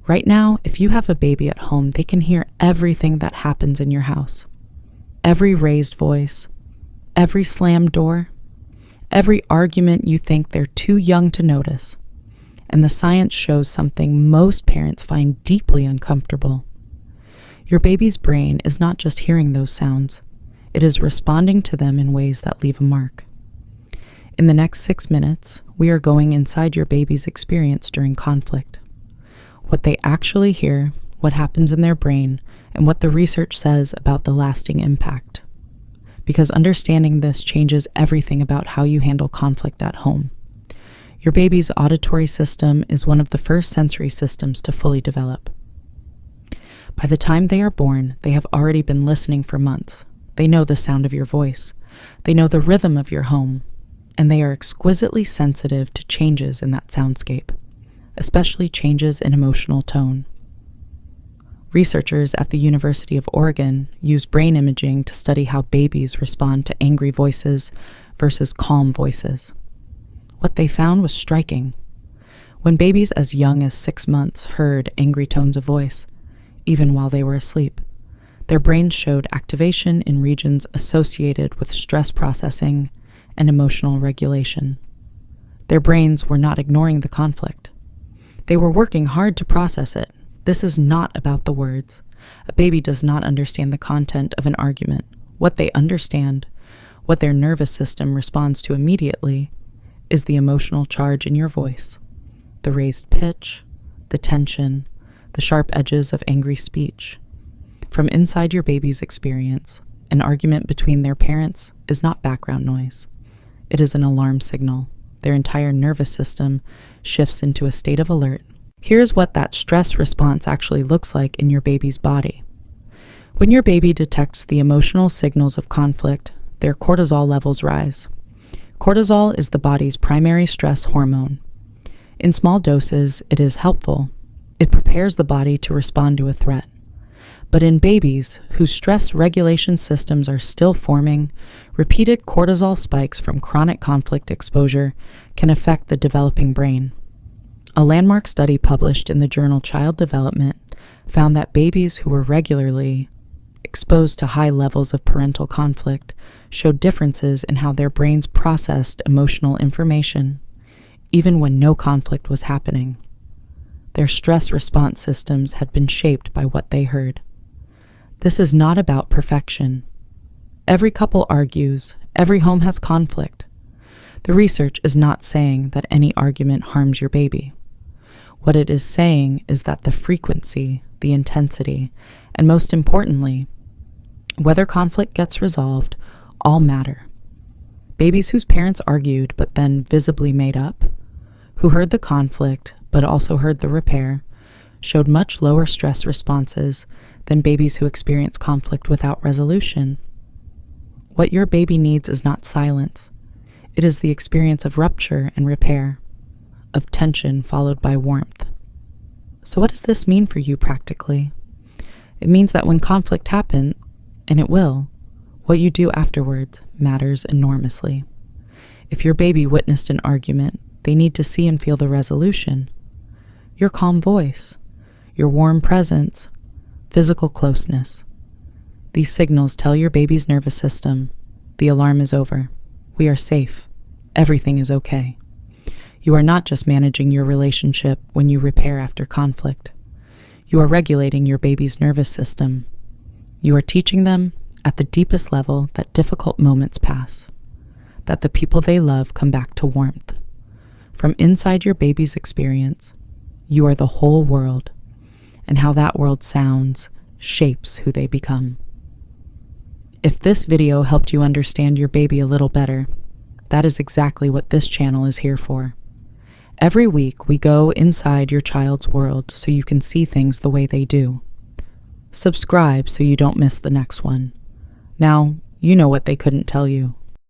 Right now, if you have a baby at home, they can hear everything that happens in your house. Every raised voice, every slammed door, every argument you think they're too young to notice. And the science shows something most parents find deeply uncomfortable. Your baby's brain is not just hearing those sounds, it is responding to them in ways that leave a mark. In the next 6 minutes, we are going inside your baby's experience during conflict. What they actually hear, what happens in their brain, and what the research says about the lasting impact. Because understanding this changes everything about how you handle conflict at home. Your baby's auditory system is one of the first sensory systems to fully develop. By the time they are born, they have already been listening for months. They know the sound of your voice. They know the rhythm of your home. And they are exquisitely sensitive to changes in that soundscape, especially changes in emotional tone. Researchers at the University of Oregon use brain imaging to study how babies respond to angry voices versus calm voices. What they found was striking. When babies as young as 6 months heard angry tones of voice, even while they were asleep, their brains showed activation in regions associated with stress processing and emotional regulation. Their brains were not ignoring the conflict. They were working hard to process it. This is not about the words. A baby does not understand the content of an argument. What they understand, what their nervous system responds to immediately, is the emotional charge in your voice, the raised pitch, the tension, the sharp edges of angry speech. From inside your baby's experience, an argument between their parents is not background noise. It is an alarm signal. Their entire nervous system shifts into a state of alert. Here's what that stress response actually looks like in your baby's body. When your baby detects the emotional signals of conflict, their cortisol levels rise. Cortisol is the body's primary stress hormone. In small doses, it is helpful. It prepares the body to respond to a threat. But in babies whose stress regulation systems are still forming, repeated cortisol spikes from chronic conflict exposure can affect the developing brain. A landmark study published in the journal Child Development found that babies who were regularly exposed to high levels of parental conflict showed differences in how their brains processed emotional information, even when no conflict was happening. Their stress response systems had been shaped by what they heard. This is not about perfection. Every couple argues, every home has conflict. The research is not saying that any argument harms your baby. What it is saying is that the frequency, the intensity, and most importantly, whether conflict gets resolved, all matter. Babies whose parents argued but then visibly made up, who heard the conflict but also heard the repair, showed much lower stress responses than babies who experience conflict without resolution. What your baby needs is not silence. It is the experience of rupture and repair, of tension followed by warmth. So what does this mean for you practically? It means that when conflict happens, and it will, what you do afterwards matters enormously. If your baby witnessed an argument, they need to see and feel the resolution. Your calm voice, your warm presence, physical closeness. These signals tell your baby's nervous system, the alarm is over. We are safe. Everything is okay. You are not just managing your relationship when you repair after conflict. You are regulating your baby's nervous system. You are teaching them at the deepest level that difficult moments pass, that the people they love come back to warmth. From inside your baby's experience, you are the whole world, and how that world sounds shapes who they become. If this video helped you understand your baby a little better, that is exactly what this channel is here for. Every week, we go inside your child's world so you can see things the way they do. Subscribe so you don't miss the next one. Now, you know what they couldn't tell you.